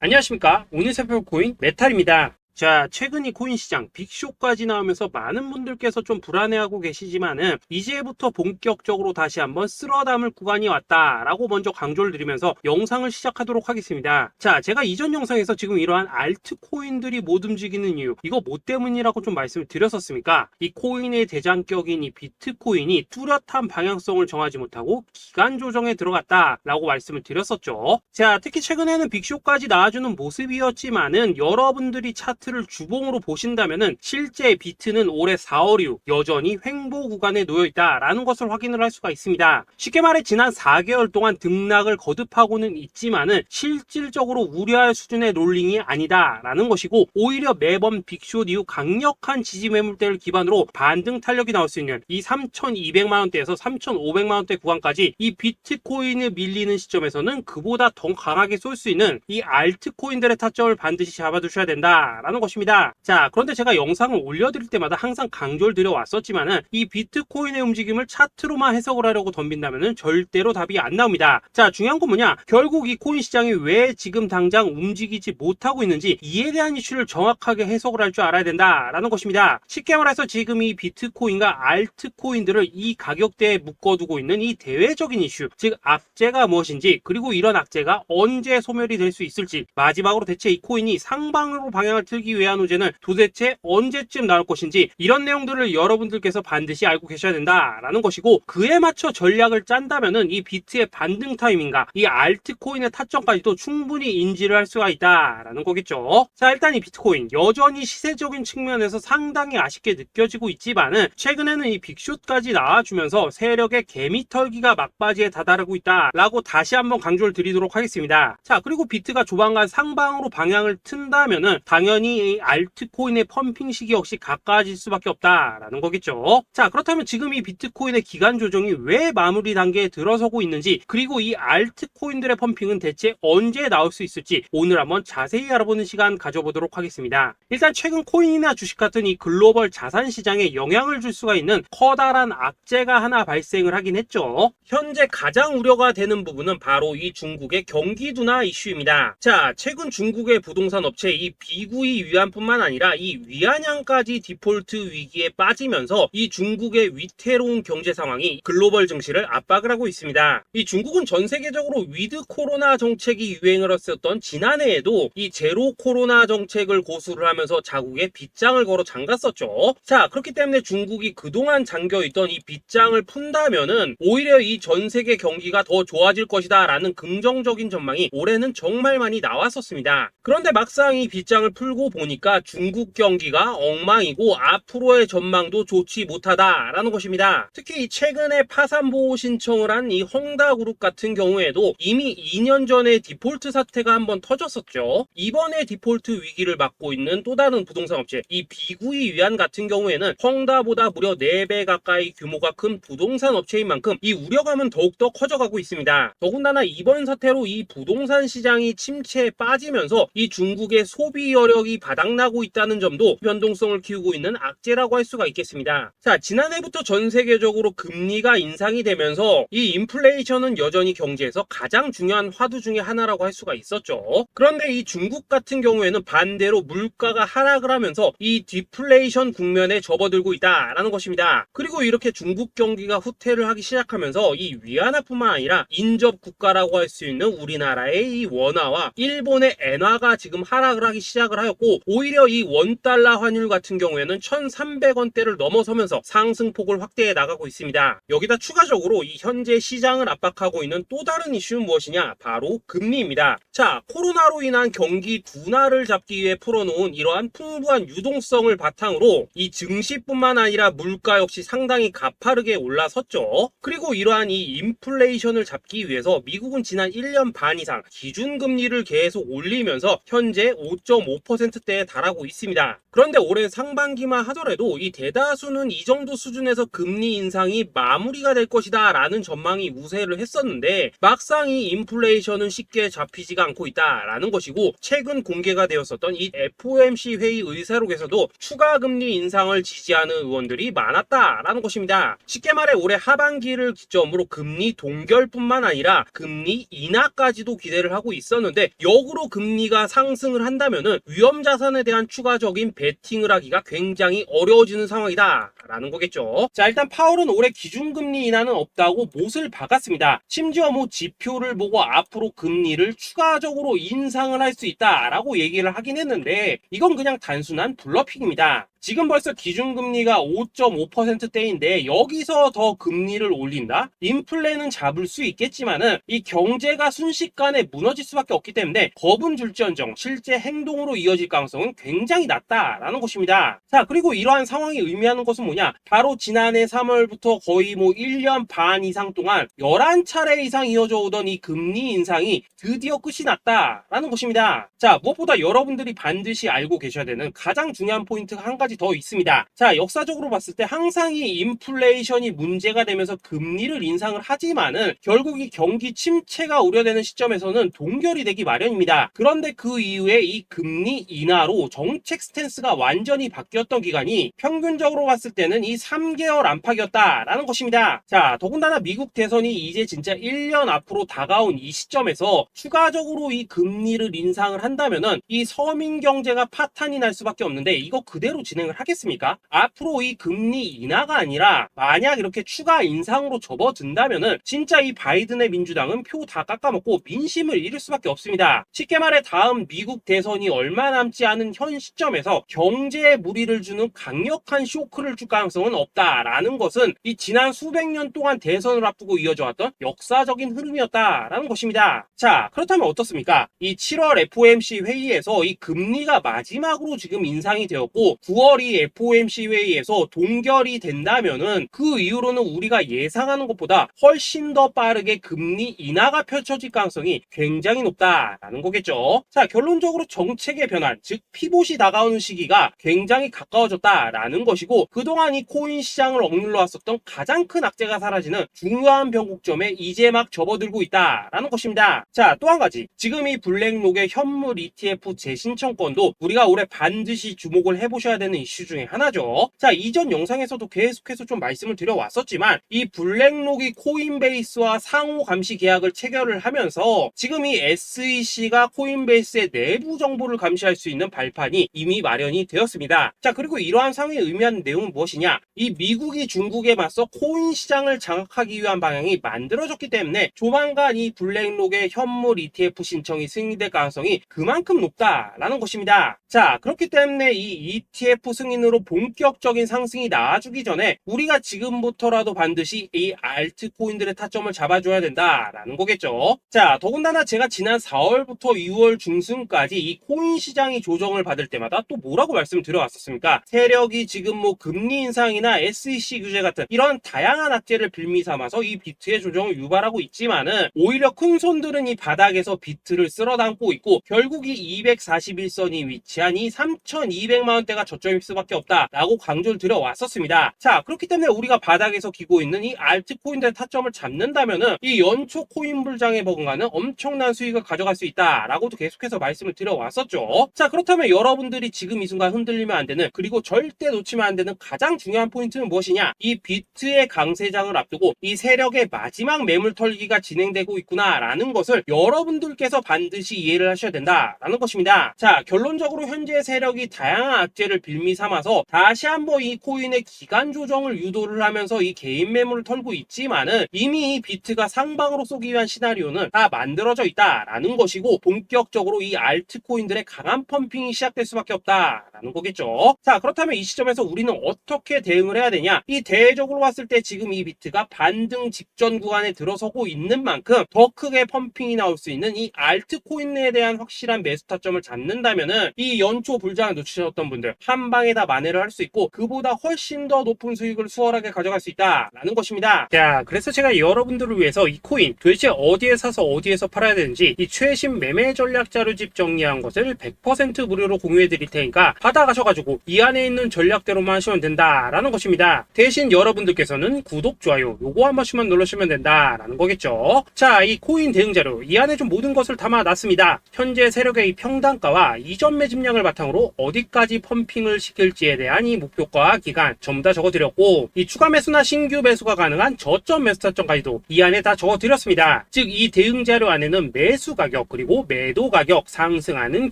안녕하십니까. 오늘 살펴볼 코인 메탈입니다. 자, 최근 이 코인 시장 빅쇼까지 나오면서 많은 분들께서 좀 불안해하고 계시지만은 이제부터 본격적으로 다시 한번 쓸어담을 구간이 왔다라고 먼저 강조를 드리면서 영상을 시작하도록 하겠습니다. 자, 제가 이전 영상에서 지금 이러한 알트코인들이 못 움직이는 이유, 이거 뭐 때문이라고 좀 말씀을 드렸었습니까? 이 코인의 대장격인 이 비트코인이 뚜렷한 방향성을 정하지 못하고 기간 조정에 들어갔다라고 말씀을 드렸었죠. 자, 특히 최근에는 빅쇼까지 나와주는 모습이었지만은 여러분들이 차트를 주봉으로 보신다면은 실제 비트는 올해 4월 이후 여전히 횡보 구간에 놓여 있다라는 것을 확인을 할 수가 있습니다. 쉽게 말해 지난 4개월 동안 등락을 거듭하고는 있지만은 실질적으로 우려할 수준의 롤링이 아니다라는 것이고, 오히려 매번 빅숏 이후 강력한 지지 매물대를 기반으로 반등 탄력이 나올 수 있는 이 3,200만 원대에서 3,500만 원대 구간까지 이 비트코인을 밀리는 시점에서는 그보다 더 강하게 쏠 수 있는 이 알트코인들의 타점을 반드시 잡아두셔야 된다라는 것입니다. 자, 그런데 제가 영상을 올려드릴 때마다 항상 강조를 드려왔었지만은 이 비트코인의 움직임을 차트로만 해석을 하려고 덤빈다면은 절대로 답이 안 나옵니다. 자, 중요한 건 뭐냐? 결국 이 코인 시장이 왜 지금 당장 움직이지 못하고 있는지 이에 대한 이슈를 정확하게 해석을 할 줄 알아야 된다라는 것입니다. 쉽게 말해서 지금 이 비트코인과 알트코인들을 이 가격대에 묶어두고 있는 이 대외적인 이슈, 즉 악재가 무엇인지, 그리고 이런 악재가 언제 소멸이 될 수 있을지, 마지막으로 대체 이 코인이 상방으로 방향을 틀기 위한 호재는 도대체 언제쯤 나올 것인지, 이런 내용들을 여러분들께서 반드시 알고 계셔야 된다라는 것이고, 그에 맞춰 전략을 짠다면은 이 비트의 반등 타이밍과 이 알트코인의 타점까지도 충분히 인지를 할 수가 있다라는 거겠죠. 자, 일단 이 비트코인 여전히 시세적인 측면에서 상당히 아쉽게 느껴지고 있지만은 최근에는 이 빅숏까지 나와주면서 세력의 개미털기가 막바지에 다다르고 있다라고 다시 한번 강조를 드리도록 하겠습니다. 자, 그리고 비트가 조만간 상방으로 방향을 튼다면은 당연히 이 알트코인의 펌핑 시기 역시 가까워질 수밖에 없다라는 거겠죠. 자, 그렇다면 지금 이 비트코인의 기간 조정이 왜 마무리 단계에 들어서고 있는지, 그리고 이 알트코인들의 펌핑은 대체 언제 나올 수 있을지 오늘 한번 자세히 알아보는 시간 가져보도록 하겠습니다. 일단 최근 코인이나 주식 같은 이 글로벌 자산 시장에 영향을 줄 수가 있는 커다란 악재가 하나 발생을 하긴 했죠. 현재 가장 우려가 되는 부분은 바로 이 중국의 경기 둔화 이슈입니다. 자, 최근 중국의 부동산 업체 이 비구이 위안뿐만 아니라 이 위안양까지 디폴트 위기에 빠지면서 이 중국의 위태로운 경제 상황이 글로벌 증시를 압박을 하고 있습니다. 이 중국은 전 세계적으로 위드 코로나 정책이 유행을 했었던 지난해에도 이 제로 코로나 정책을 고수를 하면서 자국에 빗장을 걸어 잠갔었죠. 자, 그렇기 때문에 중국이 그동안 잠겨있던 이 빗장을 푼다면은 오히려 이 전 세계 경기가 더 좋아질 것이다 라는 긍정적인 전망이 올해는 정말 많이 나왔었습니다. 그런데 막상 이 빗장을 풀고 보니까 중국 경기가 엉망이고 앞으로의 전망도 좋지 못하다라는 것입니다. 특히 이 최근에 파산보호 신청을 한 이 헝다그룹 같은 경우에도 이미 2년 전에 디폴트 사태가 한번 터졌었죠. 이번에 디폴트 위기를 맞고 있는 또 다른 부동산 업체 이 비구이 위안 같은 경우에는 헝다보다 무려 4배 가까이 규모가 큰 부동산 업체인 만큼 이 우려감은 더욱더 커져가고 있습니다. 더군다나 이번 사태로 이 부동산 시장이 침체에 빠지면서 이 중국의 소비 여력이 바닥나고 있다는 점도 변동성을 키우고 있는 악재라고 할 수가 있겠습니다. 자, 지난해부터 전 세계적으로 금리가 인상이 되면서 이 인플레이션은 여전히 경제에서 가장 중요한 화두 중에 하나라고 할 수가 있었죠. 그런데 이 중국 같은 경우에는 반대로 물가가 하락을 하면서 이 디플레이션 국면에 접어들고 있다라는 것입니다. 그리고 이렇게 중국 경기가 후퇴를 하기 시작하면서 이 위안화뿐만 아니라 인접 국가라고 할 수 있는 우리나라의 이 원화와 일본의 엔화가 지금 하락을 하기 시작을 하였고, 오히려 이 원달러 환율 같은 경우에는 1,300원대를 넘어서면서 상승폭을 확대해 나가고 있습니다. 여기다 추가적으로 이 현재 시장을 압박하고 있는 또 다른 이슈는 무엇이냐? 바로 금리입니다. 자, 코로나로 인한 경기 둔화를 잡기 위해 풀어놓은 이러한 풍부한 유동성을 바탕으로 이 증시뿐만 아니라 물가 역시 상당히 가파르게 올라섰죠. 그리고 이러한 이 인플레이션을 잡기 위해서 미국은 지난 1년 반 이상 기준금리를 계속 올리면서 현재 5.5%대에 달하고 있습니다. 그런데 올해 상반기만 하더라도 이 대다수는 이 정도 수준에서 금리 인상이 마무리가 될 것이다 라는 전망이 우세를 했었는데, 막상 이 인플레이션은 쉽게 잡히지가 않고 있다 라는 것이고, 최근 공개가 되었었던 이 FOMC 회의 의사록에서도 추가 금리 인상을 지지하는 의원들이 많았다 라는 것입니다. 쉽게 말해 올해 하반기를 기점으로 금리 동결뿐만 아니라 금리 인하까지도 기대를 하고 있었는데, 역으로 금리가 상승을 한다면은 위험 자산에 대한 추가적인 베팅을 하기가 굉장히 어려워지는 상황이다 라는 거겠죠. 자, 일단 파월은 올해 기준금리 인하는 없다고 못을 박았습니다. 심지어 지표를 보고 앞으로 금리를 추가적으로 인상을 할 수 있다 라고 얘기를 하긴 했는데, 이건 그냥 단순한 블러핑입니다. 지금 벌써 기준금리가 5.5%대인데 여기서 더 금리를 올린다? 인플레는 잡을 수 있겠지만은 이 경제가 순식간에 무너질 수밖에 없기 때문에 겁은 줄지언정 실제 행동으로 이어질 가능성은 굉장히 낮다라는 것입니다. 자, 그리고 이러한 상황이 의미하는 것은 뭐냐? 바로 지난해 3월부터 거의 1년 반 이상 동안 11차례 이상 이어져 오던 이 금리 인상이 드디어 끝이 났다라는 것입니다. 자, 무엇보다 여러분들이 반드시 알고 계셔야 되는 가장 중요한 포인트가 한 가지 더 있습니다. 자, 역사적으로 봤을 때 항상 이 인플레이션이 문제가 되면서 금리를 인상을 하지만은 결국 이 경기 침체가 우려되는 시점에서는 동결이 되기 마련입니다. 그런데 그 이후에 이 금리 인하로 정책 스탠스가 완전히 바뀌었던 기간이 평균적으로 봤을 때는 이 3개월 안팎이었다라는 것입니다. 자, 더군다나 미국 대선이 이제 진짜 1년 앞으로 다가온 이 시점에서 추가적으로 이 금리를 인상을 한다면은 이 서민 경제가 파탄이 날 수밖에 없는데, 이거 그대로 진행을 하겠습니까? 앞으로 이 금리 인하가 아니라 만약 이렇게 추가 인상으로 접어든다면은 진짜 이 바이든의 민주당은 표 다 깎아먹고 민심을 잃을 수밖에 없습니다. 쉽게 말해 다음 미국 대선이 얼마 남지 않은 현 시점에서 경제에 무리를 주는 강력한 쇼크를 줄 가능성은 없다라는 것은 이 지난 수백 년 동안 대선을 앞두고 이어져 왔던 역사적인 흐름이었다라는 것입니다. 자, 그렇다면 어떻습니까? 이 7월 FOMC 회의에서 이 금리가 마지막으로 지금 인상이 되었고 9월 이 FOMC 회의에서 동결이 된다면은 그 이후로는 우리가 예상하는 것보다 훨씬 더 빠르게 금리 인하가 펼쳐질 가능성이 굉장히 높다라는 거겠죠. 자, 결론적으로 정책의 변환, 즉 피봇이 다가오는 시기가 굉장히 가까워졌다라는 것이고, 그동안 이 코인 시장을 억눌러 왔었던 가장 큰 악재가 사라지는 중요한 변곡점에 이제 막 접어들고 있다라는 것입니다. 자, 또 한 가지, 지금 이 블랙록의 현물 ETF 재신청권도 우리가 올해 반드시 주목을 해보셔야 되는 이슈 중에 하나죠. 자, 이전 영상에서도 계속해서 좀 말씀을 드려왔었지만 이 블랙록이 코인베이스와 상호 감시 계약을 체결을 하면서 지금 이 SEC가 코인베이스의 내부 정보를 감시할 수 있는 발판이 이미 마련이 되었습니다. 자, 그리고 이러한 상황이 의미하는 내용은 무엇이냐? 이 미국이 중국에 맞서 코인 시장을 장악하기 위한 방향이 만들어졌기 때문에 조만간 이 블랙록의 현물 ETF 신청이 승인될 가능성이 그만큼 높다라는 것입니다. 자, 그렇기 때문에 이 ETF 승인으로 본격적인 상승이 나와주기 전에 우리가 지금부터라도 반드시 이 알트코인들의 타점을 잡아줘야 된다라는 거겠죠. 자, 더군다나 제가 지난 4월부터 6월 중순까지 이 코인 시장이 조정을 받을 때마다 또 뭐라고 말씀을 드려왔었습니까? 세력이 지금 금리 인상이나 SEC 규제 같은 이런 다양한 악재를 빌미 삼아서 이 비트의 조정을 유발하고 있지만은 오히려 큰 손들은 이 바닥에서 비트를 쓸어 담고 있고 결국 이 241선이 위치한 이 3,200만 원대가 저점일 수밖에 없다라고 강조를 드려왔었습니다. 자, 그렇기 때문에 우리가 바닥에서 기고 있는 이 알트코인들의 타점을 잡는다면은 이 연초 코인 불장에 버금가는 엄청난 수익을 가져갈 수 있다라고도 계속해서 말씀을 드려왔었죠. 자, 그렇다면 여러분들이 지금 이 순간 흔들리면 안 되는, 그리고 절대 놓치면 안 되는 가장 중요한 포인트는 무엇이냐? 이 비트의 강세장을 앞두고 이 세력의 마지막 매물 털기가 진행되고 있구나라는 것을 여러분들께서 반드시 이해를 하셔야 된다라는 것입니다. 자, 결론적으로 현재 세력이 다양한 악재를 빌미 삼아서 다시 한번 이 코인의 기간 조정을 유도를 하면서 이 개인 매물을 털고 있지만은 이미 이 비트가 상방으로 쏘기 위한 시나리오는 다 만들어져 있다라는 것이고, 본격적으로 이 알트코인들의 강한 펌핑이 시작될 수밖에 없다라는 거겠죠. 자, 그렇다면 이 시점에서 우리는 어떻게 대응을 해야 되냐? 이 대외적으로 봤을 때 지금 이 비트가 반등 직전 구간에 들어서고 있는 만큼 더 크게 펌핑이 나올 수 있는 이 알트코인에 대한 확실한 매수 타점을 잡는다면은 이 연초 불장을 놓치셨던 분들 한 방에 다 만회를 할 수 있고 그보다 훨씬 더 높은 수익을 수월하게 가져갈 수 있다라는 것입니다. 자, 그래서 제가 여러분들을 위해서 이 코인 도대체 어디에 사서 어디에서 팔아야 되는지 이 최신 매매 전략 자료집 정리한 것을 100% 무료로 공유해 드릴 테니까 받아가셔가지고 이 안에 있는 전략대로만 하시면 된다라는 것입니다. 대신 여러분들께서는 구독, 좋아요 요거 한 번씩만 눌러주시면 된다라는 거겠죠. 자, 이 코인 대응 자료 이 안에 좀 모든 것을 담아놨습니다. 현재 세력의 이 평단가와 이전 매집량을 바탕으로 어디까지 펌핑을 시킬지에 대한 이 목표가 기간 전부 다 적어드렸고 이 추가 매수나 신규 매수가 가능한 저점 매수 타점까지도 이 안에 다 적어드렸습니다. 즉 이 대응 자료 안에는 매수 가격 그리고 매도 가격 상승하는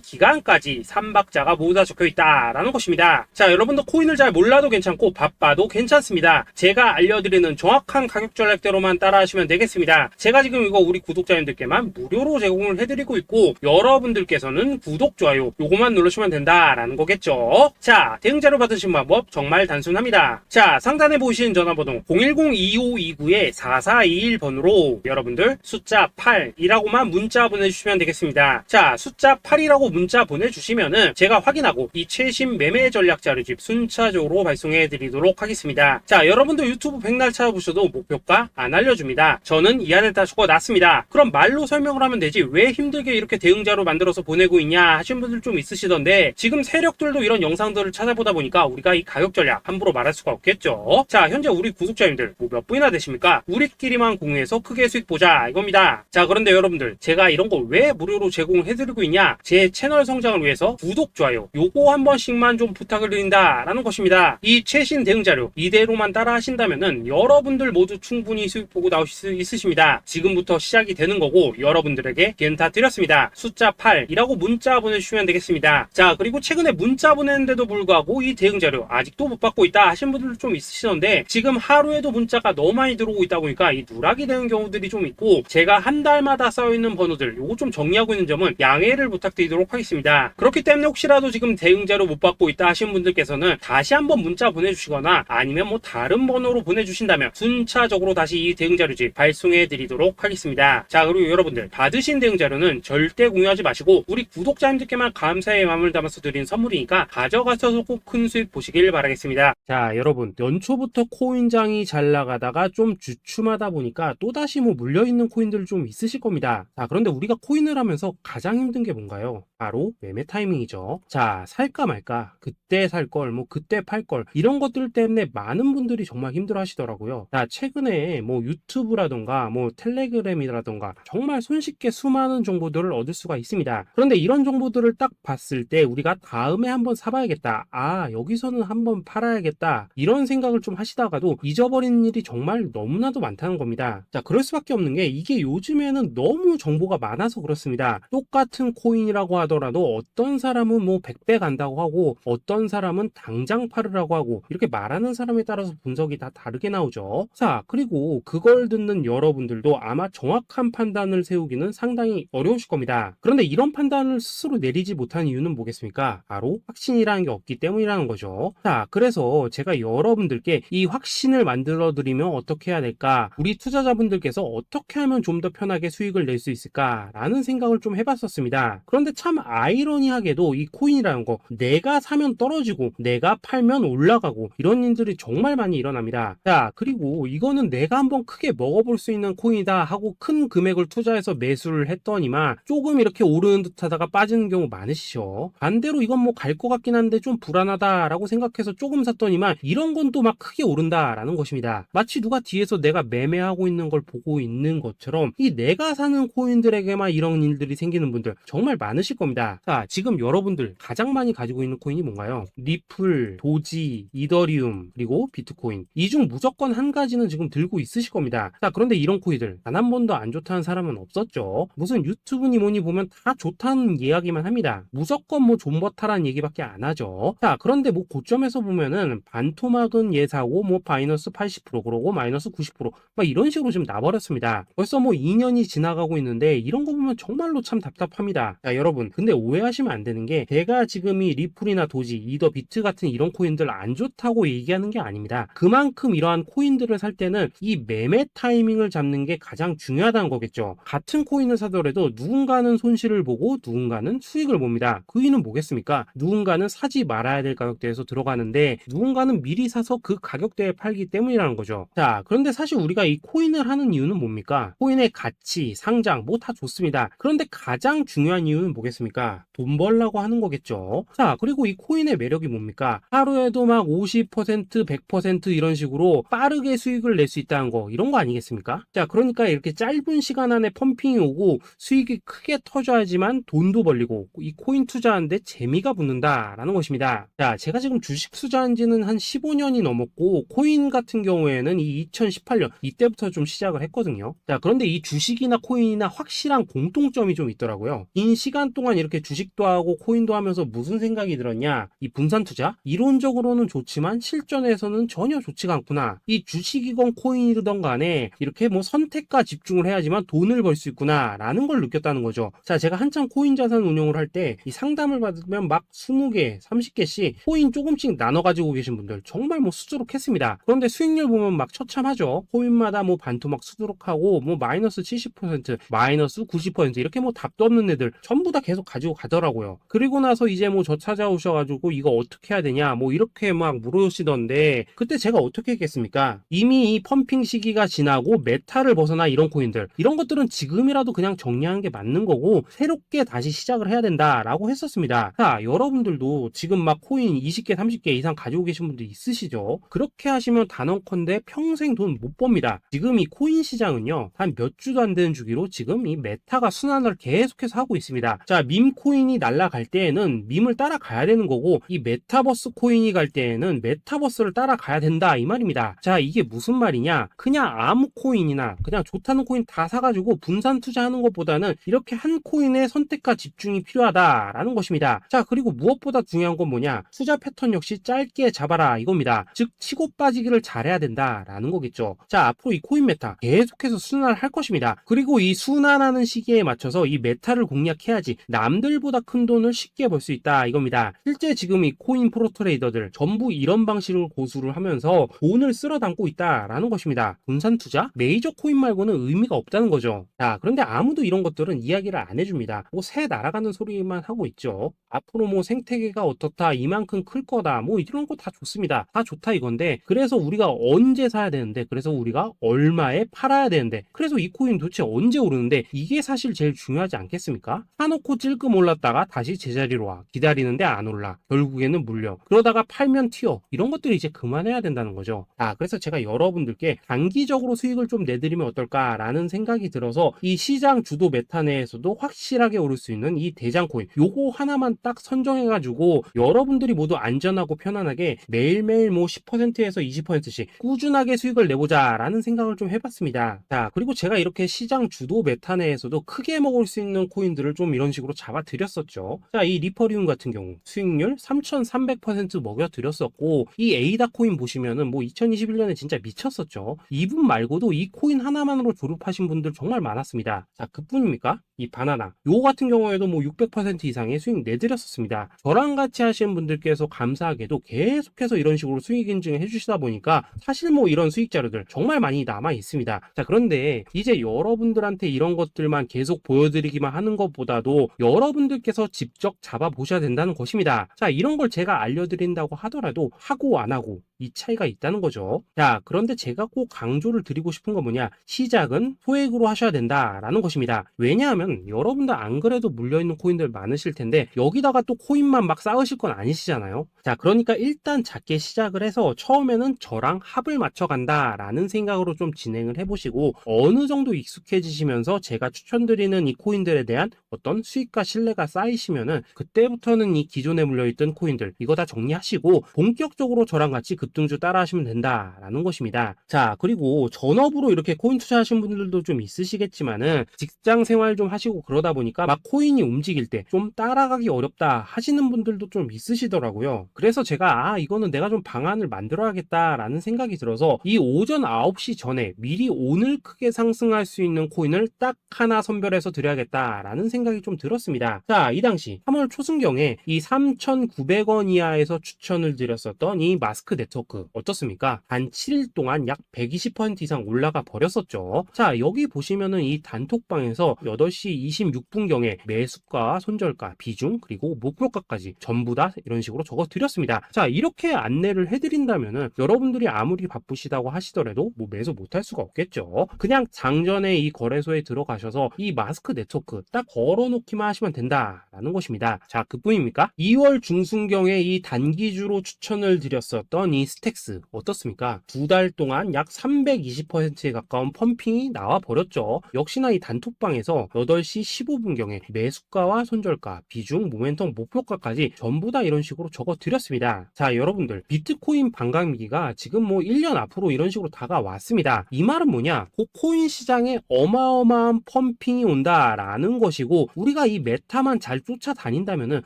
기간까지 3박자가 모두 다 적혀있다라는 것입니다. 자, 여러분도 코인을 잘 몰라도 괜찮고 바빠도 괜찮습니다. 제가 알려드리는 정확한 가격 전략대로만 따라하시면 되겠습니다. 제가 지금 이거 우리 구독자님들께만 무료로 제공을 해드리고 있고 여러분들께서는 구독, 좋아요 요거만 누르시면 된다라는 거겠죠. 자, 대응 자료 받으신 방법 정말 단순합니다. 자, 상단에 보이신 전화번호 010-2529-4421번으로 여러분들 숫자 8이라고만 문자 보내주시면 되겠습니다. 자, 숫자 8이라고 문자 보내주시면은 제가 확인하고 이 최신 매매 전략 자료집 순차적으로 발송해 드리도록 하겠습니다. 자, 여러분도 유튜브 백날 찾아보셔도 목표가 안 알려줍니다. 저는 이 안에 다 적어놨습니다. 그럼 말로 설명을 하면 되지 왜 힘들게 이렇게 대응 자료 만들어서 보내고 있냐 하신 분들 좀 있으시던데 지금 세력들도 이런 영상들을 찾아보다 보니까 우리가 이 가격 전략 함부로 말할 수가 없겠죠. 자, 현재 우리 구독자님들 몇 분이나 되십니까? 우리끼리만 공유해서 크게 수익 보자 이겁니다. 자, 그런데 여러분들 제가 이런 거 왜 무료로 제공해드리고 있냐? 제 채널 성장을 위해서 구독, 좋아요 요거 한 번씩만 좀 부탁을 드린다 라는 것입니다. 이 최신 대응 자료 이대로만 따라 하신다면은 여러분들 모두 충분히 수익 보고 나오실 수 있으십니다. 지금부터 시작이 되는 거고 여러분들에게 기회는 다 드렸습니다. 숫자 8이라고 문자 보내주시면 되겠습니다. 자, 그리고 최근에 문자 보냈는데도 불구하고 이 대응 자료 아직도 못 받고 있다 하신 분들도 좀 있으시던데 지금 하루에도 문자가 너무 많이 들어오고 있다 보니까 이 누락이 되는 경우들이 좀 있고 제가 한 달마다 쌓여있는 번호들 요거 좀 정리하고 있는 점은 양해를 부탁드리도록 하겠습니다. 그렇기 때문에 혹시라도 지금 대응 자료 못 받고 있다 하신 분들께서는 다시 한번 문자 보내주시거나 아니면 뭐 다른 번호로 보내주신다면 순차적으로 다시 이 대응 자료집 발송해 드리도록 하겠습니다. 자, 그리고 여러분들 받으신 대응 자료는 절대 공유하지 마시고 우리 구독자님들께만 감사의 마음을 담아서 드린 선물이니까 가져가셔서 꼭 큰 수익 보시길 바라겠습니다. 자, 여러분 연초부터 코인장이 잘 나가다가 좀 주춤하다 보니까 또다시 뭐 물려있는 코인들 좀 있으실 겁니다. 자, 그런데 우리가 코인을 하면서 가장 힘든 게 뭔가요? 바로 매매 타이밍이죠. 자, 살까 말까 그때 살 걸 뭐 그때 팔 걸 이런 것들 때문에 많은 분들이 정말 힘들어 하시더라고요. 자, 최근에 뭐 유튜브라던가 뭐 텔레그램이라던가 정말 손쉽게 수많은 정보들을 얻을 수가 있습니다. 그런데 이런 정보들을 딱 봤을 때 우리가 다음에 한번 사봐야겠다, 아 여기서는 한번 팔아야겠다 이런 생각을 좀 하시다가도 잊어버리는 일이 정말 너무나도 많다는 겁니다. 자, 그럴 수밖에 없는 게 이게 요즘에는 너무 정보가 많아서 그렇습니다. 똑같은 코인이라고 하더라도 어떤 사람은 뭐 100배 간다고 하고 어떤 사람은 당장 팔으라고 하고 이렇게 말하는 사람에 따라서 분석이 다 다르게 나오죠. 자, 그리고 그걸 듣는 여러분들도 아마 정확한 판단을 세우기는 상당히 어려우실 겁니다. 그런데 이런 판단을 스스로 내리지 못한 이유는 뭐겠습니까? 바로 확신이라는 게 없기 때문이라는 거죠. 자, 그래서 제가 여러분들께 이 확신을 만들어 드리면 어떻게 해야 될까? 우리 투자자분들께서 어떻게 하면 좀 더 편하게 수익을 낼 수 있을까? 라는 생각을 좀 해봤었습니다. 그런데 참 아이러니하게도 이 코인이라는 거 내가 사면 떨어지고 내가 팔면 올라가고 이런 일들이 정말 많이 일어납니다. 자, 그리고 이거는 내가 한번 크게 먹어볼 수 있는 코인이다 하고 큰 금액을 투자해서 매수를 했더니만 조금 이렇게 오르는 듯 하다가 빠지는 경우 많으시죠. 반대로 이건 뭐 갈 것 같긴 한데 좀 불안하다라고 생각해서 조금 샀더니만 이런 건 또 막 크게 오른다라는 것입니다. 마치 누가 뒤에서 내가 매매하고 있는 걸 보고 있는 것처럼 이 내가 사는 코인들에게만 이런 일들이 생기는 분들 정말 많으실 겁니다. 자, 지금 여러분들 가장 많이 가지고 있는 코인이 뭔가요? 리플, 도지, 이더리움, 그리고 비트코인. 이 중 무조건 한 가지는 지금 들고 있으실 겁니다. 자, 그런데 이런 코인들 단 한 번도 안 좋다는 사람은 없었죠. 무슨 유튜브니 뭐니 보면 다 좋다는 이야기만 합니다. 무조건 뭐 존버타라는 얘기밖에 안 하죠. 자, 그런데 뭐 고점에서 보면은 반토막은 예사고 뭐 마이너스 80% 그러고 마이너스 90% 막 이런 식으로 지금 나버렸습니다. 벌써 뭐 2년이 지나가고 있는데 이런 거 보면 정말로 참 답답합니다. 자, 여러분 근데 오해하시면 안 되는 게 제가 지금 이 리플이나 도지, 이더 비트 같은 이런 코인들 안 좋다고 얘기하는 게 아닙니다. 그만큼 이러한 코인들을 살 때는 이 매매 타이밍을 잡는 게 가장 중요하다는 거겠죠. 같은 코인을 사더라도 누군가는 손실을 보고 누군가는 수익을 봅니다. 그 이유는 뭐겠습니까? 누군가는 사지 말아야 될 가격대에서 들어가는데 누군가는 미리 사서 그 가격대에 팔기 때문이라는 거죠. 자, 그런데 사실 우리가 이 코인을 하는 이유는 뭡니까? 코인의 가치, 상장 뭐 다 좋습니다. 그런데 가장 중요한 이유는 뭐겠습니까? 돈 벌라고 하는 거겠죠. 자, 그리고 이 코인의 매력이 뭡니까? 하루에도 막 50%, 100% 이런 식으로 빠르게 수익을 낼 수 있다는 거, 이런 거 아니겠습니까? 자, 그러니까 이렇게 짧은 시간 안에 펌핑이 오고 수익이 크게 터져야지만 돈도 벌리고 이 코인 투자하는데 재미가 붙는다라는 것입니다. 자, 제가 지금 주식 투자한 지는 한 15년이 넘었고 코인 같은 경우에는 이 2018년 이때부터 좀 시작을 했거든요. 자, 그런데 이 주식이나 코인이나 확실한 공통점이 좀 있더라고요. 긴 시간 동안 이렇게 주식도 하고 코인도 하면서 무슨 생각이 들었냐? 이 분산 투자? 이론적으로는 좋지만 실전에서는 전혀 좋지가 않구나. 이 주식이건 코인이든 간에 이렇게 뭐 선택과 집중을 해야지만 돈을 벌 수 있구나 라는 걸 느꼈다는 거죠. 자, 제가 한참 코인 자산 운용을 할 때 이 상담을 받으면 막 20개, 30개씩 코인 조금씩 나눠 가지고 계신 분들 정말 뭐 수두룩했습니다. 그런데 수익률 보면 막 처참하죠. 코인마다 뭐 반토막 수두룩하고 뭐 마이너스 70%, 마이너스 90% 이렇게 뭐 답도 없는 애들 전부 다 계속 가지고 가더라고요. 그리고 나서 이제 뭐 저 찾아오셔가지고 이거 어떻게 해야 되냐 뭐 이렇게 막 물으시던데 그때 제가 어떻게 했겠습니까? 이미 이 펌핑 시기가 지나고 메타를 벗어나 이런 코인들 이런 것들은 지금이라도 그냥 정리하는 게 맞는 거고 새롭게 다시 시작을 해야 된다라고 했었습니다. 자, 여러분들도 지금 막 코인 20개, 30개 이상 가지고 계신 분들 있으시죠? 그렇게 하시면 단언컨대 평생 돈 못 법니다. 지금 이 코인 시장은요 한 몇 주도 안 되는 주기로 지금 이 메타가 순환을 계속해서 하고 있습니다. 자, 밈 코인이 날아갈 때에는 밈을 따라가야 되는 거고 이 메타버스 코인이 갈 때에는 메타버스를 따라가야 된다 이 말입니다. 자, 이게 무슨 말이냐? 그냥 아무 코인이나 그냥 좋다는 코인 다 사가지고 분산 투자하는 것보다는 이렇게 한 코인에 선택과 집중이 필요하다라는 것입니다. 자, 그리고 무엇보다 중요한 건 뭐냐? 투자 패턴 역시 짧게 잡아라 이겁니다. 즉 치고 빠지기를 잘해야 된다라는 거겠죠. 자, 앞으로 이 코인 메타 계속해서 순환을 할 것입니다. 그리고 이 순환하는 시기에 맞춰서 이 메타를 공략해야지 남들보다 큰 돈을 쉽게 벌 수 있다 이겁니다. 실제 지금 이 코인 프로 트레이더들 전부 이런 방식을 고수를 하면서 돈을 쓸어 담고 있다라는 것입니다. 분산 투자? 메이저 코인 말고는 의미가 없다는 거죠. 자, 그런데 아무도 이런 것들은 이야기를 안 해줍니다. 뭐 새 날아가는 소리만 하고 있죠. 앞으로 뭐 생태계가 어떻다, 이만큼 클 거다, 뭐 이런 거 다 좋습니다. 다 좋다 이건데 그래서 우리가 언제 사야 되는데 그래서 우리가 얼마에 팔아야 되는데 그래서 이 코인 도대체 언제 오르는데 이게 사실 제일 중요하지 않겠습니까? 사놓고 찔끔 올랐다가 다시 제자리로 와 기다리는데 안 올라 결국에는 물려 그러다가 팔면 튀어 이런 것들이 이제 그만해야 된다는 거죠. 그래서 제가 여러분들께 단기적으로 수익을 좀 내드리면 어떨까라는 생각이 들어서 이 시장 주도 메타 내에서도 확실하게 오를 수 있는 이 대장 코인 요거 하나만 딱 선정해가지고 여러분들이 모두 안전하고 편안하게 매일매일 뭐 10%에서 20%씩 꾸준하게 수익을 내보자 라는 생각을 좀 해봤습니다. 자, 그리고 제가 이렇게 시장 주도 메타 내에서도 크게 먹을 수 있는 코인들을 좀 이런 식으로 잡아드렸었죠. 자, 이 리퍼리움 같은 경우 수익률 3300% 먹여드렸었고 이 에이다 코인 보시면은 뭐 2021년에 진짜 미쳤었죠. 이분 말고도 이 코인 하나만으로 졸업하신 분들 정말 많았습니다. 자, 그뿐입니까? 이 바나나 요거 같은 경우에도 뭐 600% 이상의 수익 내드렸었습니다. 저랑 같이 하시는 분들께서 감사하게도 계속해서 이런 식으로 수익 인증을 해주시다 보니까 사실 뭐 이런 수익 자료들 정말 많이 남아 있습니다. 자, 그런데 이제 여러분들한테 이런 것들만 계속 보여드리기만 하는 것보다도 여러분들께서 직접 잡아보셔야 된다는 것입니다. 자, 이런 걸 제가 알려드린다고 하더라도 하고 안 하고 이 차이가 있다는 거죠. 자, 그런데 제가 꼭 강조를 드리고 싶은 건 뭐냐? 시작은 소액으로 하셔야 된다라는 것입니다. 왜냐하면 여러분들 안 그래도 물려있는 코인들 많으실 텐데 여기다가 또 코인만 막 쌓으실 건 아니시잖아요. 자, 그러니까 일단 작게 시작을 해서 처음에는 저랑 합을 맞춰간다라는 생각으로 좀 진행을 해보시고 어느 정도 익숙해지시면서 제가 추천드리는 이 코인들에 대한 어떤 수익과 신뢰가 쌓이시면은 그때부터는 이 기존에 물려있던 코인들 이거 다 정리하시고 본격적으로 저랑 같이 그 급등주 따라 하시면 된다라는 것입니다. 자, 그리고 전업으로 이렇게 코인 투자하신 분들도 좀 있으시겠지만은 직장 생활 좀 하시고 그러다 보니까 막 코인이 움직일 때 좀 따라가기 어렵다 하시는 분들도 좀 있으시더라고요. 그래서 제가 이거는 내가 좀 방안을 만들어야겠다라는 생각이 들어서 이 오전 9시 전에 미리 오늘 크게 상승할 수 있는 코인을 딱 하나 선별해서 드려야겠다라는 생각이 좀 들었습니다. 자, 이 당시 3월 초순경에 이 3,900원 이하에서 추천을 드렸었던 이 마스크 네트워크 어떻습니까? 단 7일 동안 약 120% 이상 올라가 버렸었죠. 자, 여기 보시면은 이 단톡방에서 8시 26분경에 매수가, 손절가, 비중, 그리고 목표가까지 전부 다 이런 식으로 적어 드렸습니다. 자, 이렇게 안내를 해드린다면은 여러분들이 아무리 바쁘시다고 하시더라도 뭐 매수 못할 수가 없겠죠. 그냥 장전에 이 거래소에 들어가셔서 이 마스크 네트워크 딱 걸어놓기만 하시면 된다라는 것입니다. 자, 그뿐입니까? 2월 중순경에 이 단기주로 추천을 드렸었던 이 스택스 어떻습니까? 2달 동안 약 320%에 가까운 펌핑이 나와 버렸죠. 역시나 이 단톡방에서 8시 15분경에 매수가와 손절가, 비중, 모멘텀, 목표가까지 전부 다 이런 식으로 적어 드렸습니다. 자, 여러분들 비트코인 반감기가 지금 뭐 1년 앞으로 이런 식으로 다가왔습니다. 이 말은 뭐냐? 그 코인 시장에 어마어마한 펌핑이 온다라는 것이고 우리가 이 메타만 잘 쫓아다닌다면은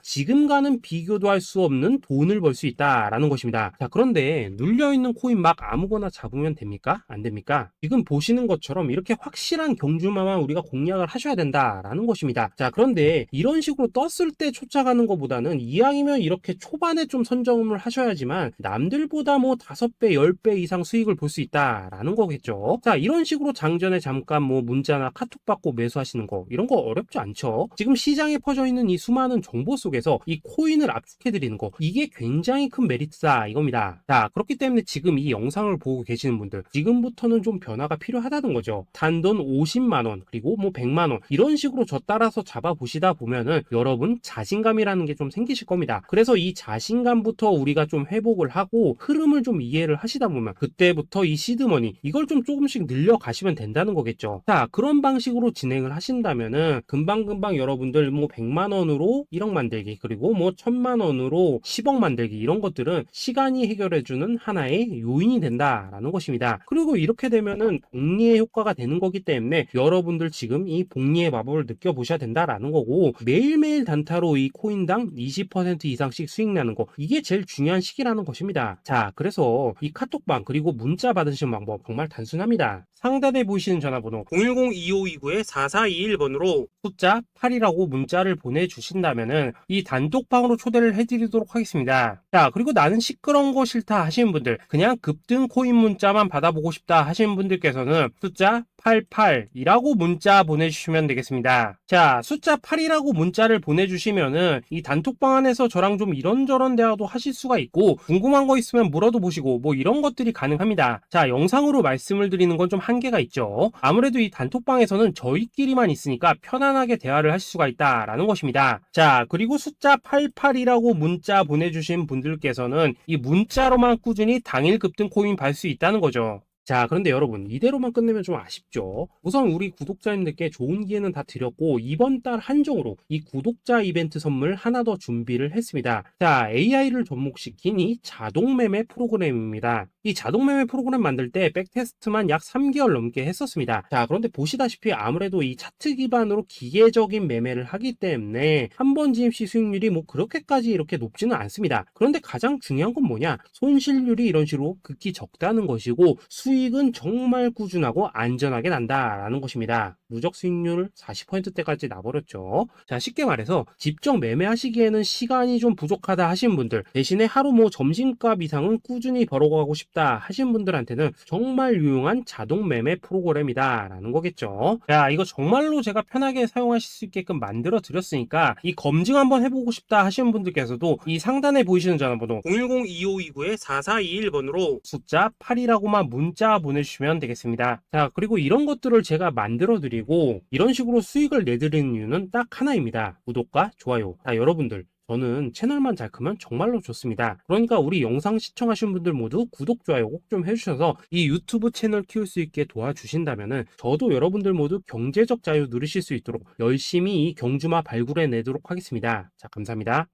지금과는 비교도 할 수 없는 돈을 벌 수 있다라는 것입니다. 자, 그런데 눌려있는 코인 막 아무거나 잡으면 됩니까? 안 됩니까? 지금 보시는 것처럼 이렇게 확실한 경주마만 우리가 공략을 하셔야 된다라는 것입니다. 자, 그런데 이런 식으로 떴을 때 쫓아가는 것보다는 이왕이면 이렇게 초반에 좀 선점을 하셔야지만 남들보다 뭐 5배, 10배 이상 수익을 볼 수 있다라는 거겠죠. 자, 이런 식으로 장전에 잠깐 뭐 문자나 카톡 받고 매수하시는 거 이런 거 어렵지 않죠. 지금 시장에 퍼져 있는 이 수많은 정보 속에서 이 코인을 압축해 드리는 거 이게 굉장히 큰 메리트다 이겁니다. 자, 그렇기 때문에 지금 이 영상을 보고 계시는 분들 지금부터는 좀 변화가 필요하다는 거죠. 단돈 50만원 그리고 뭐 100만원 이런 식으로 저 따라서 잡아보시다 보면은 여러분 자신감이라는 게 좀 생기실 겁니다. 그래서 이 자신감부터 우리가 좀 회복을 하고 흐름을 좀 이해를 하시다 보면 그때부터 이 시드머니 이걸 좀 조금씩 늘려가시면 된다는 거겠죠. 자, 그런 방식으로 진행을 하신다면은 금방금방 여러분들 뭐 100만원으로 1억 만들기 그리고 뭐 1000만원으로 10억 만들기 이런 것들은 시간이 해결해주는 하나의 요인이 된다라는 것입니다. 그리고 이렇게 되면은 복리의 효과가 되는 거기 때문에 여러분들 지금 이 복리의 마법을 느껴보셔야 된다라는 거고 매일매일 단타로 이 코인당 20% 이상씩 수익 나는 거 이게 제일 중요한 시기라는 것입니다. 자, 그래서 이 카톡방 그리고 문자 받으시는 방법 정말 단순합니다. 상단에 보이시는 전화번호 010-2529-4421번으로 숫자 8이라고 문자를 보내주신다면은 이 단톡방으로 초대를 해드리도록 하겠습니다. 자, 그리고 나는 시끄러운 거 싫다 하시는 분들 그냥 급등 코인 문자만 받아보고 싶다 하시는 분들께서는 숫자 88이라고 문자 보내주시면 되겠습니다. 자, 숫자 8이라고 문자를 보내주시면은 이 단톡방 안에서 저랑 좀 이런저런 대화도 하실 수가 있고 궁금한 거 있으면 물어도 보시고 뭐 이런 것들이 가능합니다. 자, 영상으로 말씀을 드리는 건 좀 한계가 있죠. 아무래도 이 단톡방에서는 저희끼리만 있으니까 편안하게 대화를 하실 수가 있다라는 것입니다. 자, 그리고 숫자 88이라고 문자 보내주신 분들께서는 이 문자로만 꾸준히 당일 급등 코인 받을 수 있다는 거죠. 자, 그런데 여러분 이대로만 끝내면 좀 아쉽죠. 우선 우리 구독자님들께 좋은 기회는 다 드렸고 이번 달 한정으로 이 구독자 이벤트 선물 하나 더 준비를 했습니다. 자, AI를 접목시킨 이 자동 매매 프로그램입니다. 이 자동 매매 프로그램 만들 때 백테스트만 약 3개월 넘게 했었습니다. 자, 그런데 보시다시피 아무래도 이 차트 기반으로 기계적인 매매를 하기 때문에 한 번 진입 시 수익률이 뭐 그렇게까지 이렇게 높지는 않습니다. 그런데 가장 중요한 건 뭐냐? 손실률이 이런 식으로 극히 적다는 것이고 수익은 정말 꾸준하고 안전하게 난다라는 것입니다. 누적 수익률 40%대까지 나버렸죠. 자, 쉽게 말해서 직접 매매하시기에는 시간이 좀 부족하다 하시는 분들 대신에 하루 뭐 점심값 이상은 꾸준히 벌어가고 싶다 하시는 분들한테는 정말 유용한 자동 매매 프로그램이다 라는 거겠죠. 자, 이거 정말로 제가 편하게 사용하실 수 있게끔 만들어 드렸으니까 이 검증 한번 해보고 싶다 하시는 분들께서도 이 상단에 보이시는 전화번호 010-2529-4421번으로 숫자 8이라고만 문자 보내주시면 되겠습니다. 자, 그리고 이런 것들을 제가 만들어 드리고 이런 식으로 수익을 내드리는 이유는 딱 하나입니다. 구독과 좋아요. 자, 여러분들 저는 채널만 잘 크면 정말로 좋습니다. 그러니까 우리 영상 시청하시는 분들 모두 구독, 좋아요 꼭 좀 해주셔서 이 유튜브 채널 키울 수 있게 도와주신다면은 저도 여러분들 모두 경제적 자유 누리실 수 있도록 열심히 이 경주마 발굴해 내도록 하겠습니다. 자, 감사합니다.